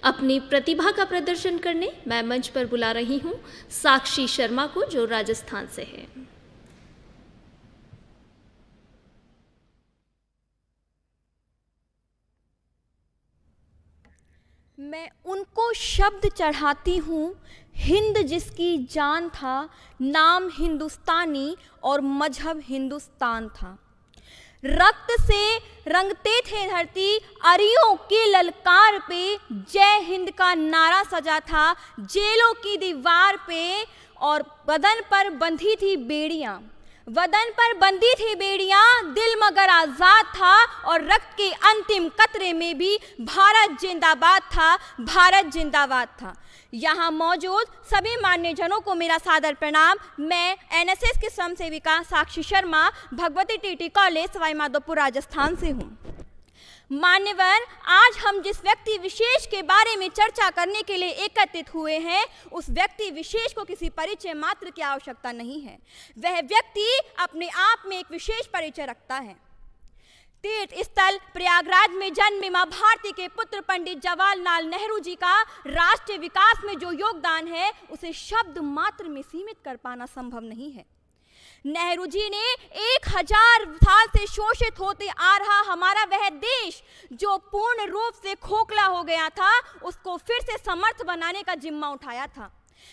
अपनी प्रतिभा का प्रदर्शन करने मैं मंच पर बुला रही हूं साक्षी शर्मा को, जो राजस्थान से है। मैं उनको शब्द चढ़ाती हूँ, हिंद जिसकी जान था, नाम हिंदुस्तानी और मजहब हिंदुस्तान था। रक्त से रंगते थे धरती, अरियों की ललकार पे जय हिंद का नारा सजा था जेलों की दीवार पे, और बदन पर बंधी थी बेड़ियां, वदन पर बंदी थी बेड़ियां, दिल मगर आजाद था, और रक्त के अंतिम कतरे में भी भारत जिंदाबाद था, भारत जिंदाबाद था। यहाँ मौजूद सभी मान्यजनों को मेरा सादर प्रणाम। मैं एनएसएस की स्वयं सेविका साक्षी शर्मा, भगवती टीटी कॉलेज, सवाई माधोपुर, राजस्थान से हूँ। मान्यवर, आज हम जिस व्यक्ति विशेष के बारे में चर्चा करने के लिए एकत्रित हुए हैं, उस व्यक्ति विशेष को किसी परिचय मात्र की आवश्यकता नहीं है। वह व्यक्ति अपने आप में एक विशेष परिचय रखता है। तीर्थ स्थल प्रयागराज में जन्मे मां भारती के पुत्र पंडित जवाहरलाल नेहरू जी का राष्ट्रीय विकास में जो योगदान है, उसे शब्द मात्र में सीमित कर पाना संभव नहीं है। नेहरू जी ने 1000 साल से शोषित होते आ रहा हमारा वह देश, जो पूर्ण रूप से खोखला हो गया था, उसको फिर से समर्थ बनाने का जिम्मा उठाया था।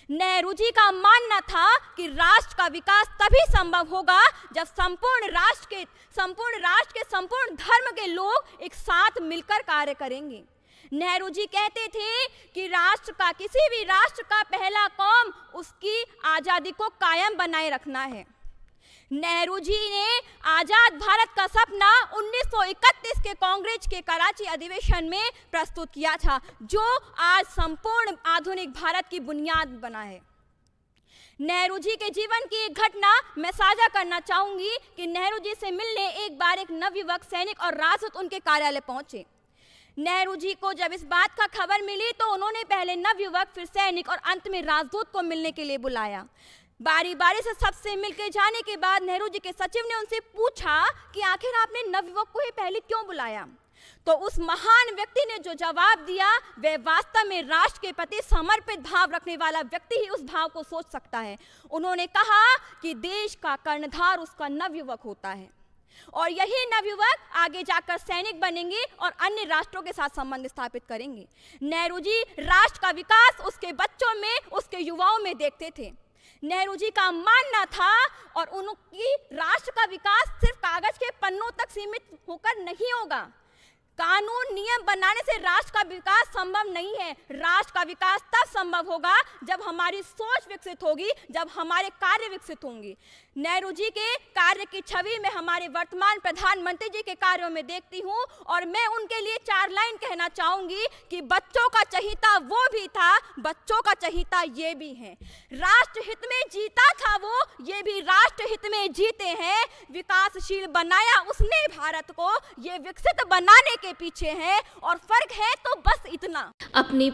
नेहरू जी का मानना था कि राष्ट्र का विकास तभी संभव होगा जब संपूर्ण राष्ट्र के संपूर्ण धर्म के लोग एक साथ मिलकर कार्य करेंगे। नेहरू जी कहते थे कि किसी भी राष्ट्र का पहला काम उसकी आजादी को कायम बनाए रखना है। नेहरू जी ने आजाद भारत का सपना 1931 के कांग्रेस के कराची अधिवेशन में प्रस्तुत किया था, जो आज संपूर्ण आधुनिक भारत की बुनियाद बना है। नेहरू जी के जीवन की एक घटना मैं साझा करना चाहूंगी कि नेहरू जी से मिलने एक बार एक नवयुवक सैनिक और राजदूत उनके कार्यालय पहुंचे। नेहरू जी को जब इस बात का खबर मिली तो उन्होंने पहले नवयुवक, फिर सैनिक और अंत में राजदूत को मिलने के लिए बुलाया। बारी बारी से सबसे मिलके जाने के बाद नेहरू जी के सचिव ने उनसे पूछा कि आखिर आपने नवयुवक को ही पहले क्यों बुलाया। तो उस महान व्यक्ति ने जो जवाब दिया, वह वास्तव में राष्ट्र के प्रति समर्पित भाव रखने वाला व्यक्ति ही उस भाव को सोच सकता है। उन्होंने कहा कि देश का कर्णधार उसका नवयुवक होता है, और यही नवयुवक आगे जाकर सैनिक बनेंगे और अन्य राष्ट्रों के साथ संबंध स्थापित करेंगे। नेहरू जी राष्ट्र का विकास उसके बच्चों में, उसके युवाओं में देखते थे। नेहरू जी का मानना था, और उनकी राष्ट्र का विकास सिर्फ कागज के पन्नों तक सीमित होकर नहीं होगा। कानून नियम बनाने से राष्ट्र का विकास संभव नहीं है। राष्ट्र का विकास तब संभव होगा जब हमारी सोच विकसित होगी, जब हमारे कार्य विकसित होंगे। नेहरू जी के कार्य की छवि में हमारे वर्तमान प्रधानमंत्री जी के कार्यों में देखती हूँ, और मैं उनके लिए 4 लाइन कहना चाहूंगी कि बच्चों का चहीता वो भी था, बच्चों का चहीता ये भी है। राष्ट्र हित में जीता था वो, ये भी राष्ट्र हित में जीते हैं। विकासशील बनाया उसने भारत को, ये विकसित बनाने के पीछे है, और फर्क है तो बस इतना। अपनी